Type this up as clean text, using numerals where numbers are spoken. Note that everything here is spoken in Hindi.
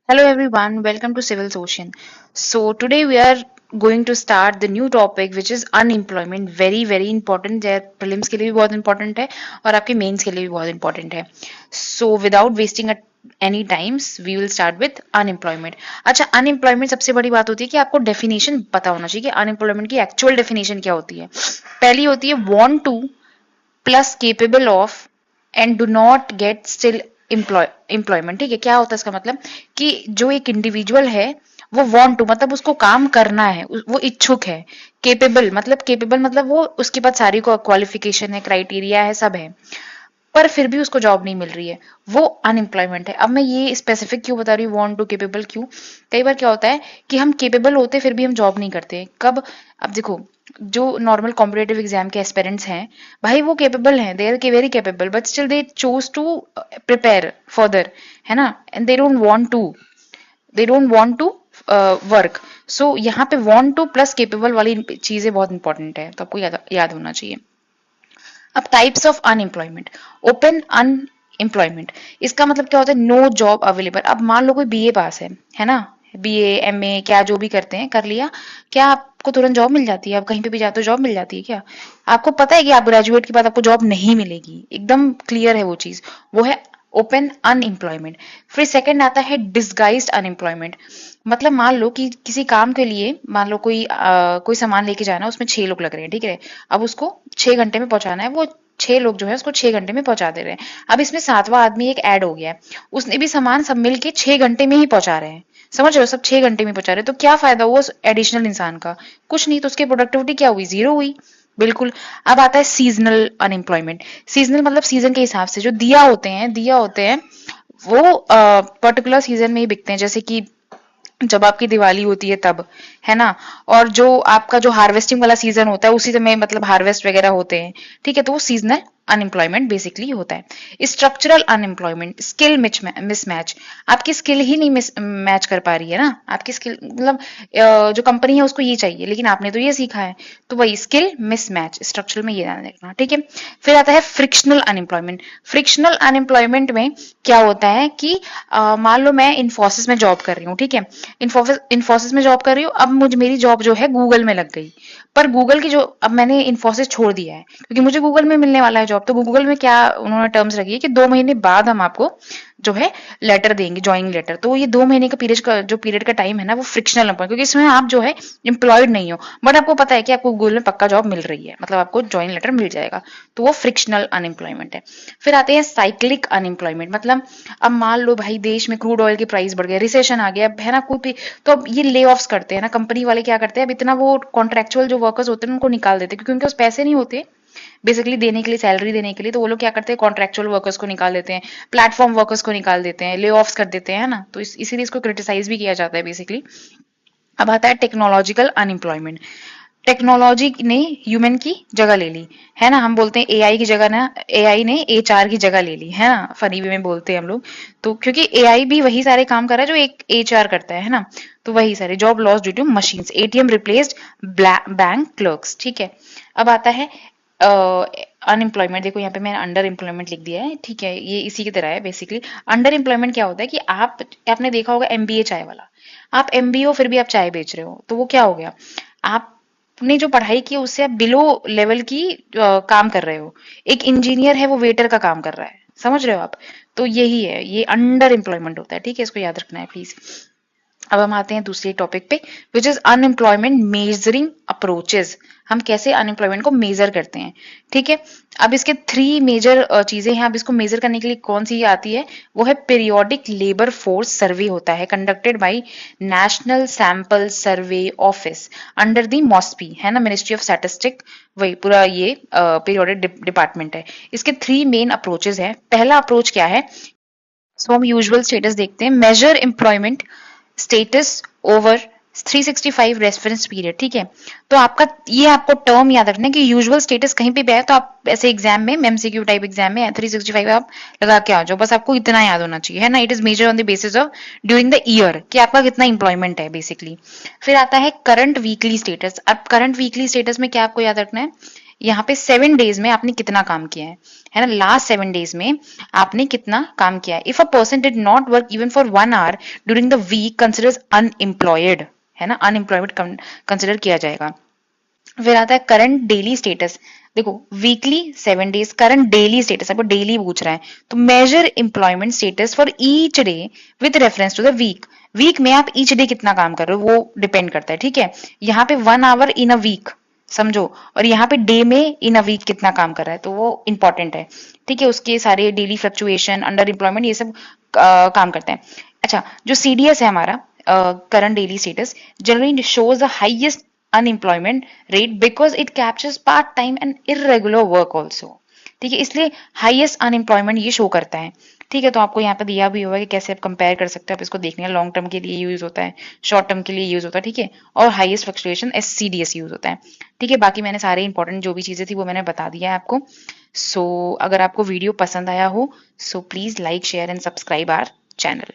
Hello everyone, welcome to Civil Ocean. So today we are going to start the new topic which is unemployment. Very important है, prelims के लिए भी बहुत important है और आपके mains के लिए भी बहुत important है. So without wasting any times, we will start with unemployment. अच्छा, unemployment सबसे बड़ी बात होती है कि आपको definition पता होना चाहिए कि unemployment की actual definition क्या होती है. पहली होती है want to plus capable of and do not gate still employment. ठीक है, क्या होता है इसका मतलब कि जो एक इंडिविजुअल है वो वांट टू मतलब उसको काम करना है, वो इच्छुक है। केपेबल मतलब वो उसके पास सारी क्वालिफिकेशन है, क्राइटेरिया है, सब है, पर फिर भी उसको जॉब नहीं मिल रही है, वो अनएम्प्लॉयमेंट है। अब मैं ये स्पेसिफिक क्यों बता रही हूँ वांट टू केपेबल क्यों? कई बार क्या होता है कि हम केपेबल होते फिर भी हम जॉब नहीं करते। कब? अब देखो, जो नॉर्मल कॉम्पिटेटिव एग्जाम के एस्पिरेंट्स हैं, भाई वो केपेबल हैं, they are very capable, but still they choose to prepare further, है ना, and they don't want to work. So यहाँ पे वांट टू प्लस केपेबल वाली चीजें बहुत इंपॉर्टेंट है, तो आपको याद होना चाहिए। अब types of unemployment, open unemployment, इसका मतलब क्या होता है? No job available. अब मान लो कोई बीए पास है ना, बीए एमए क्या जो भी करते हैं कर लिया, क्या आपको तुरंत जॉब मिल जाती है? आप कहीं पे भी जाते हो जॉब मिल जाती है क्या? आपको पता है कि आप ग्रेजुएट के बाद आपको जॉब नहीं मिलेगी, एकदम क्लियर है वो चीज। वो है ओपन अनएम्प्लॉयमेंट। फिर सेकंड आता है डिसगाइज्ड अनएम्प्लॉयमेंट। मतलब मान लो कि किसी काम के लिए, मान लो कोई सामान लेके जाना है, उसमें 6 लोग लग रहे हैं, ठीक है, अब उसको 6 घंटे में पहुंचाना है, वो 6 लोग जो है उसको 6 घंटे में पहुंचा दे रहे हैं। अब इसमें सातवां आदमी एक ऐड हो गया है, उसने भी सामान सब मिलके 6 घंटे में ही पहुंचा रहे हैं। समझ रहे हो, सब 6 घंटे में पहुंचा रहे हैं, तो क्या फायदा हुआ उस एडिशनल इंसान का? कुछ नहीं, तो उसकी प्रोडक्टिविटी क्या हुई? जीरो हुई, बिल्कुल। अब आता है सीजनल अनएम्प्लॉयमेंट। सीजनल मतलब सीजन के हिसाब से जो दिया होते हैं वो पर्टिकुलर सीजन में ही बिकते हैं, जैसे कि जब आपकी दिवाली होती है तब, है ना, और जो आपका जो हार्वेस्टिंग वाला सीजन होता है उसी समय मतलब हार्वेस्ट वगैरह होते हैं, ठीक है, तो वो सीजनल अनएम्प्लॉयमेंट बेसिकली होता है। स्ट्रक्चरल अनएम्प्लॉयमेंट, स्किल मिसमैच, आपकी स्किल ही नहीं मैच कर पा रही है ना, आपकी स्किल मतलब जो कंपनी है उसको ये चाहिए लेकिन आपने तो ये सीखा है, तो वही स्किल मिसमैच, स्ट्रक्चरल में ये ध्यान रखना, ठीक है। फिर आता है फ्रिक्शनल अनएम्प्लॉयमेंट। फ्रिक्शनल अनएम्प्लॉयमेंट में क्या होता है कि मान लो मैं इन्फोसिस में जॉब कर रही हूँ, ठीक है, इन्फोसिस में जॉब कर रही हूँ, अब मुझे मेरी जॉब जो है गूगल में लग गई, पर गूगल की जो, अब मैंने इन्फोसिस छोड़ दिया है क्योंकि मुझे गूगल में मिलने वाला है जॉब, तो गूगल में क्या उन्होंने टर्म्स रखी है कि 2 महीने बाद हम आपको जो है लेटर देंगे, ज्वाइनिंग लेटर। तो ये 2 महीने का पीरियड का टाइम है ना, वो फ्रिक्शनल है, क्योंकि इसमें आप जो है एम्प्लॉयड नहीं हो, बट आपको पता है कि आपको गूगल में पक्का जॉब मिल रही है, मतलब आपको ज्वाइनिंग लेटर मिल जाएगा, तो वो फ्रिक्शनल अनएम्प्लॉयमेंट है। फिर आते हैं साइक्लिक अनएम्प्लॉयमेंट। मतलब अब मान लो भाई देश में क्रूड ऑयल की प्राइस बढ़ गया, रिसेशन आ गया, है ना, कोई भी, तो अब ये ले ऑफ्स करते हैं ना, कंपनी वाले क्या करते हैं, अब इतना वो कॉन्ट्रेक्चुअल जो वर्कर्स होते हैं उनको निकाल देते हैं क्योंकि उनके पास पैसे नहीं होते बेसिकली देने के लिए, सैलरी देने के लिए, तो वो लोग क्या करते हैं, कॉन्ट्रेक्चुअल वर्कर्स को निकाल देते हैं, प्लेटफॉर्म वर्कर्स को निकाल देते हैं, ले ऑफ्स कर देते हैं ना, तो इसीलिए इसको क्रिटिसाइज भी किया जाता है बेसिकली। अब आता है टेक्नोलॉजिकल अनएम्प्लॉयमेंट। टेक्नोलॉजी ने ह्यूमन की जगह ले ली, है ना, हम बोलते हैं एआई की जगह ना, एआई ने एचआर की जगह ले ली, है ना, फनी वे में बोलते हैं हम लोग। तो क्योंकि एआई भी वही सारे काम कर रहा है जो एक एचआर करता है ना, तो वही सारे job loss due to machines, ATM replaced bank clerks, ठीक है। अब आता है अनएम्प्लॉयमेंट। देखो यहाँ पे मैंने अंडर एम्प्लॉयमेंट लिख दिया है, ठीक है, ये इसी की तरह है बेसिकली। अंडर एम्प्लॉयमेंट क्या होता है कि आपने देखा होगा एमबीए चाय वाला, आप एमबीए हो फिर भी आप चाय बेच रहे हो, तो वो क्या हो गया, आपने जो पढ़ाई की उससे आप बिलो लेवल की काम कर रहे हो। एक इंजीनियर है वो वेटर का काम कर रहा है, समझ रहे हो आप, तो यही है, ये अंडर एम्प्लॉयमेंट होता है, ठीक है, इसको याद रखना है प्लीज। अब हम आते हैं दूसरे टॉपिक पे, which is unemployment measuring approaches. हम कैसे अनएम्प्लॉयमेंट को मेजर करते हैं, ठीक है। अब इसके 3 मेजर चीजें हैं। अब इसको मेजर करने के लिए कौन सी आती है, वो है पीरियोडिक लेबर फोर्स सर्वे, होता है conducted by national sample survey office under the MoSPI, है ना, मिनिस्ट्री ऑफ स्टैटिस्टिक, वही पूरा ये पीरियोडिक डिपार्टमेंट है। इसके 3 मेन अप्रोचेस हैं। पहला अप्रोच क्या है, सो हम यूजुअल स्टेटस देखते हैं, major employment status over 365 reference period, ठीक है। तो आपको टर्म याद रखना है कि यूजुअल स्टेटस कहीं पे भी आए तो आप ऐसे एग्जाम में एमसीक्यू टाइप एग्जाम में 365 आप लगा के आ जाओ, बस आपको इतना याद होना चाहिए, है ना। It is major on the basis of during the year कि आपका कितना इंप्लॉयमेंट है बेसिकली। फिर आता है करंट वीकली स्टेटस। अब करंट वीकली स्टेटस में क्या आपको याद रखना है, यहाँ पे 7 डेज में आपने कितना काम किया है ना, लास्ट 7 डेज में आपने कितना काम किया है। If a person did not work even for 1 hour during the week considers unemployed, है ना, अनएम्प्लॉयड कंसिडर किया जाएगा। फिर आता है करंट डेली स्टेटस। देखो weekly 7 days, current daily status, आपको डेली पूछ रहा है, तो major employment status for each day with reference to the week. Week में आप ईच डे कितना काम कर रहे हो वो डिपेंड करता है, ठीक है। यहाँ पे 1 आवर इन अ वीक समझो, और यहाँ पे डे में इन अ वीक कितना काम कर रहा है, तो वो इंपॉर्टेंट है, ठीक है। उसके सारे डेली फ्लक्चुएशन, अंडर एम्प्लॉयमेंट, ये सब काम करते हैं। अच्छा, जो सीडीएस है हमारा, current daily status, generally shows the highest unemployment rate because it captures part time and irregular work also, ठीक है, इसलिए हाईएस्ट अनएम्प्लॉयमेंट ये शो करता है, ठीक है। तो आपको यहाँ पे दिया भी होगा कि कैसे आप कंपेयर कर सकते हो, आप इसको देखने, लॉन्ग टर्म के लिए यूज होता है, शॉर्ट टर्म के लिए यूज होता है, ठीक है, और हाईएस्ट फ्लक्चुएशन एससीडीएस यूज होता है, ठीक है। बाकी मैंने सारे इंपॉर्टेंट जो भी चीजें थी वो मैंने बता दिया है आपको। सो अगर आपको वीडियो पसंद आया हो, so please like share and subscribe our channel.